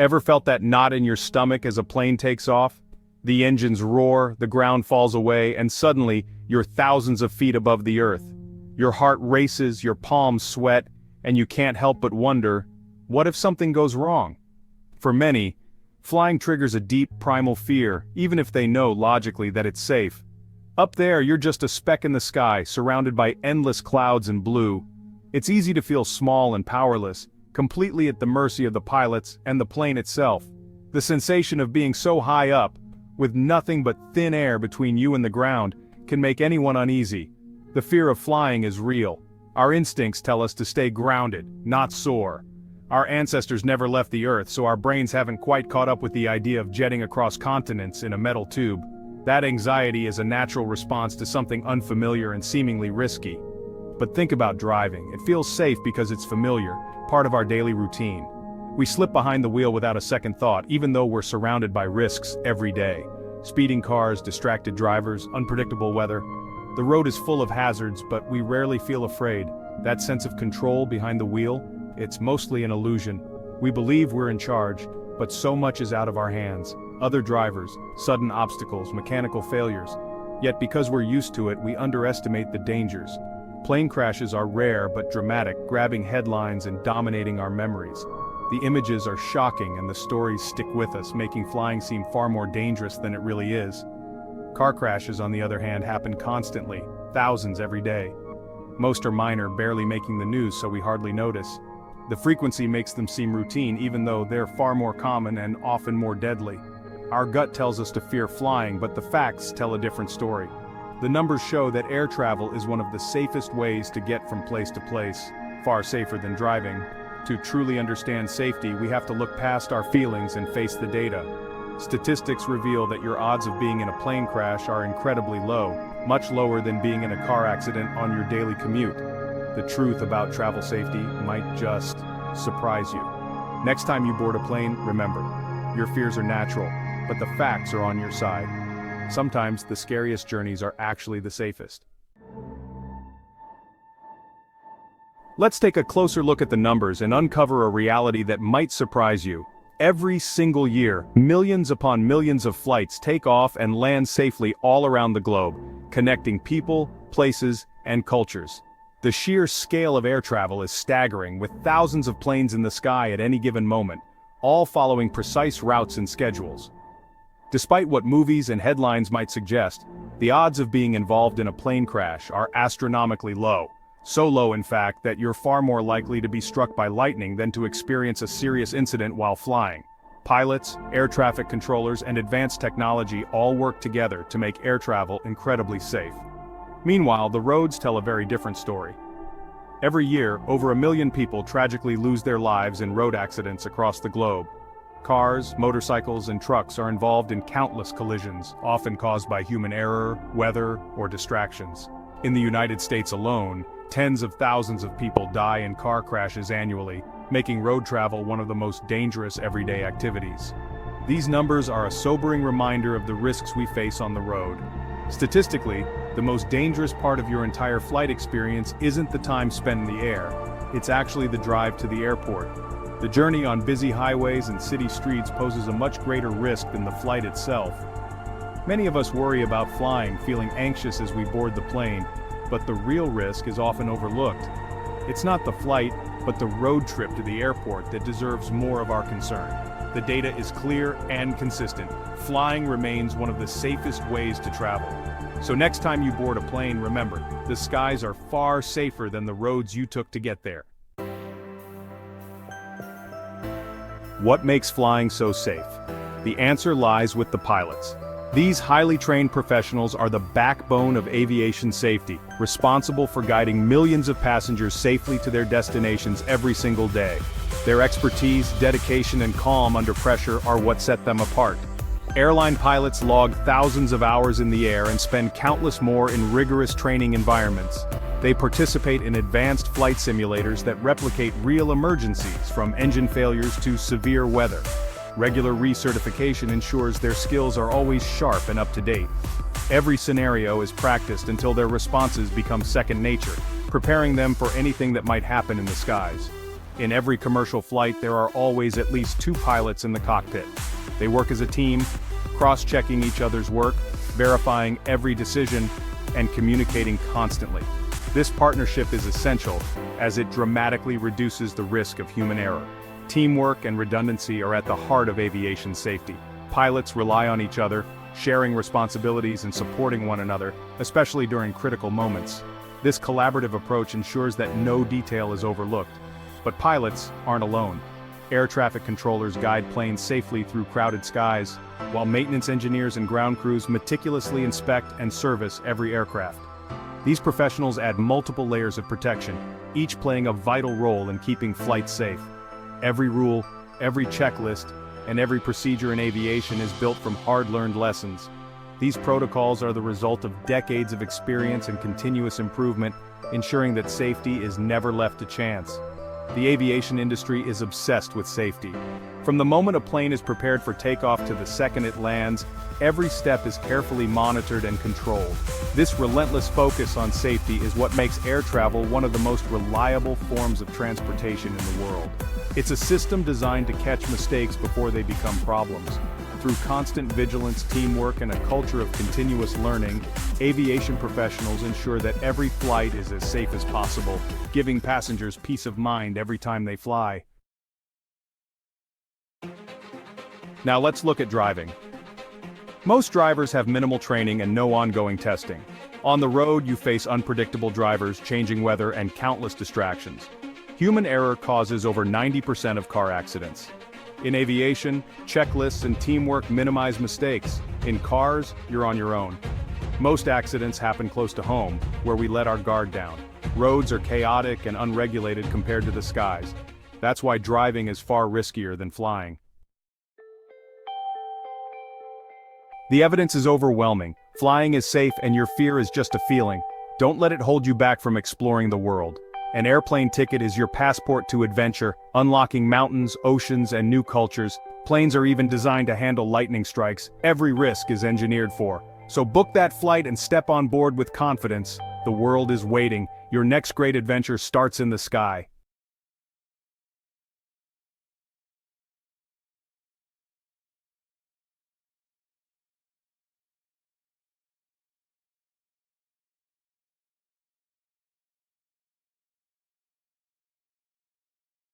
Ever felt that knot in your stomach as a plane takes off? The engines roar, the ground falls away, and suddenly, you're thousands of feet above the earth. Your heart races, your palms sweat, and you can't help but wonder, what if something goes wrong? For many, flying triggers a deep primal fear, even if they know logically that it's safe. Up there, you're just a speck in the sky, surrounded by endless clouds and blue. It's easy to feel small and powerless, completely at the mercy of the pilots and the plane itself. The sensation of being so high up, with nothing but thin air between you and the ground, can make anyone uneasy. The fear of flying is real. Our instincts tell us to stay grounded, not soar. Our ancestors never left the Earth, so our brains haven't quite caught up with the idea of jetting across continents in a metal tube. That anxiety is a natural response to something unfamiliar and seemingly risky. But think about driving. It feels safe because it's familiar, part of our daily routine. We slip behind the wheel without a second thought, even though we're surrounded by risks every day. Speeding cars, distracted drivers, unpredictable weather. The road is full of hazards, but we rarely feel afraid. That sense of control behind the wheel, it's mostly an illusion. We believe we're in charge, but so much is out of our hands. Other drivers, sudden obstacles, mechanical failures. Yet because we're used to it, we underestimate the dangers. Plane crashes are rare but dramatic, grabbing headlines and dominating our memories. The images are shocking and the stories stick with us, making flying seem far more dangerous than it really is. Car crashes, on the other hand, happen constantly, thousands every day. Most are minor, barely making the news, so we hardly notice. The frequency makes them seem routine, even though they're far more common and often more deadly. Our gut tells us to fear flying, but the facts tell a different story. The numbers show that air travel is one of the safest ways to get from place to place, far safer than driving. To truly understand safety, we have to look past our feelings and face the data. Statistics reveal that your odds of being in a plane crash are incredibly low, much lower than being in a car accident on your daily commute. The truth about travel safety might just surprise you. Next time you board a plane, remember, your fears are natural, but the facts are on your side. Sometimes the scariest journeys are actually the safest. Let's take a closer look at the numbers and uncover a reality that might surprise you. Every single year, millions upon millions of flights take off and land safely all around the globe, connecting people, places, and cultures. The sheer scale of air travel is staggering, with thousands of planes in the sky at any given moment, all following precise routes and schedules. Despite what movies and headlines might suggest, the odds of being involved in a plane crash are astronomically low. So low, in fact, that you're far more likely to be struck by lightning than to experience a serious incident while flying. Pilots, air traffic controllers, and advanced technology all work together to make air travel incredibly safe. Meanwhile, the roads tell a very different story. Every year, over 1 million people tragically lose their lives in road accidents across the globe. Cars, motorcycles, and trucks are involved in countless collisions, often caused by human error, weather, or distractions. In the United States alone, tens of thousands of people die in car crashes annually, making road travel one of the most dangerous everyday activities. These numbers are a sobering reminder of the risks we face on the road. Statistically, the most dangerous part of your entire flight experience isn't the time spent in the air, it's actually the drive to the airport. The journey on busy highways and city streets poses a much greater risk than the flight itself. Many of us worry about flying, feeling anxious as we board the plane, but the real risk is often overlooked. It's not the flight, but the road trip to the airport that deserves more of our concern. The data is clear and consistent. Flying remains one of the safest ways to travel. So next time you board a plane, remember, the skies are far safer than the roads you took to get there. What makes flying so safe? The answer lies with the pilots. These highly trained professionals are the backbone of aviation safety, responsible for guiding millions of passengers safely to their destinations every single day. Their expertise, dedication, and calm under pressure are what set them apart. Airline pilots log thousands of hours in the air and spend countless more in rigorous training environments. They participate in advanced flight simulators that replicate real emergencies, from engine failures to severe weather. Regular recertification ensures their skills are always sharp and up to date. Every scenario is practiced until their responses become second nature, preparing them for anything that might happen in the skies. In every commercial flight, there are always at least 2 pilots in the cockpit. They work as a team, cross-checking each other's work, verifying every decision, and communicating constantly. This partnership is essential, as it dramatically reduces the risk of human error. Teamwork and redundancy are at the heart of aviation safety. Pilots rely on each other, sharing responsibilities and supporting one another, especially during critical moments. This collaborative approach ensures that no detail is overlooked. But pilots aren't alone. Air traffic controllers guide planes safely through crowded skies, while maintenance engineers and ground crews meticulously inspect and service every aircraft. These professionals add multiple layers of protection, each playing a vital role in keeping flights safe. Every rule, every checklist, and every procedure in aviation is built from hard-learned lessons. These protocols are the result of decades of experience and continuous improvement, ensuring that safety is never left to chance. The aviation industry is obsessed with safety. From the moment a plane is prepared for takeoff to the second it lands, every step is carefully monitored and controlled. This relentless focus on safety is what makes air travel one of the most reliable forms of transportation in the world. It's a system designed to catch mistakes before they become problems. Through constant vigilance, teamwork, and a culture of continuous learning, aviation professionals ensure that every flight is as safe as possible, giving passengers peace of mind every time they fly. Now let's look at driving. Most drivers have minimal training and no ongoing testing. On the road, you face unpredictable drivers, changing weather, and countless distractions. Human error causes over 90% of car accidents. In aviation, checklists and teamwork minimize mistakes. In cars, you're on your own. Most accidents happen close to home, where we let our guard down. Roads are chaotic and unregulated compared to the skies. That's why driving is far riskier than flying. The evidence is overwhelming. Flying is safe and your fear is just a feeling. Don't let it hold you back from exploring the world. An airplane ticket is your passport to adventure, unlocking mountains, oceans, and new cultures. Planes are even designed to handle lightning strikes. Every risk is engineered for. So book that flight and step on board with confidence. The world is waiting. Your next great adventure starts in the sky.